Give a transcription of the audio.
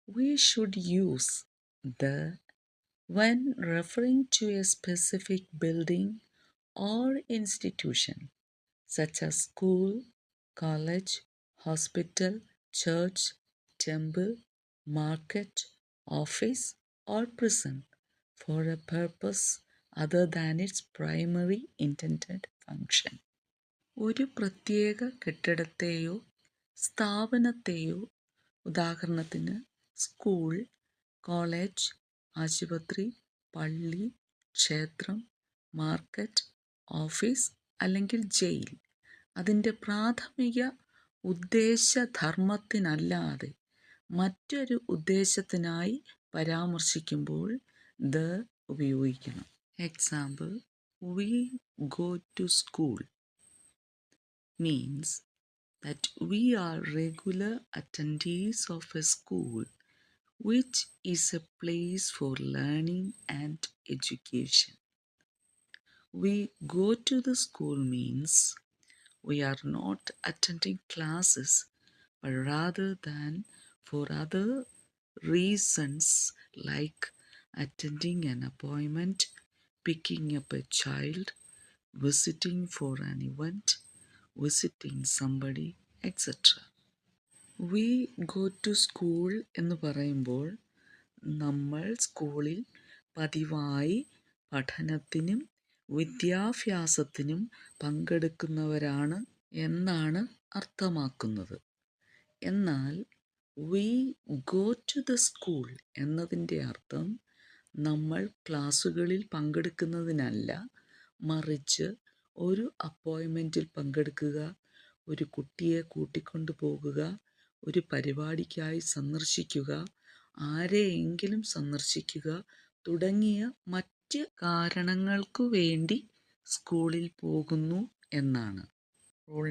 We should use the when referring to a specific building or institution, such as school, college, hospital, church, temple, market, office, or prison, for a purpose other than its primary intended function. ഒരു പ്രത്യേക കെട്ടിടത്തെയോ സ്ഥാപനത്തെയോ, ഉദാഹരണത്തിന് school, college, ആശുപത്രി, പള്ളി, ക്ഷേത്രം, market, office അല്ലെങ്കിൽ jail, അതിൻ്റെ പ്രാഥമിക ഉദ്ദേശധർമ്മത്തിനല്ലാതെ മറ്റൊരു ഉദ്ദേശത്തിനായി പരാമർശിക്കുമ്പോൾ ദ ഉപയോഗിക്കണം. Example, we go to school means that we are regular attendees of a school, which is a place for learning and education. We go to the school means we are not attending classes, but rather than for other reasons like attending an appointment, picking up a child, visiting for an event, visiting somebody, etc. We go to school എന്ന് പറയുമ്പോൾ നമ്മൾ സ്കൂളിൽ പതിവായി പഠനത്തിനും വിദ്യാഭ്യാസത്തിനും പങ്കെടുക്കുന്നവരാണ് എന്നാണ് അർത്ഥമാക്കുന്നത്. എന്നാൽ we go to the school എന്നതിൻ്റെ അർത്ഥം നമ്മൾ ക്ലാസ്സുകളിൽ പങ്കെടുക്കുന്നതിനല്ല, മറിച്ച് ഒരു അപ്പോയിൻമെൻറ്റിൽ പങ്കെടുക്കുക, ഒരു കുട്ടിയെ കൂട്ടിക്കൊണ്ടു പോകുക, ഒരു പരിപാടിക്കായി സന്ദർശിക്കുക, ആരെയെങ്കിലും സന്ദർശിക്കുക തുടങ്ങിയ മറ്റ് കാരണങ്ങൾക്കു വേണ്ടി സ്കൂളിൽ പോകുന്നു എന്നാണ്. റോൾ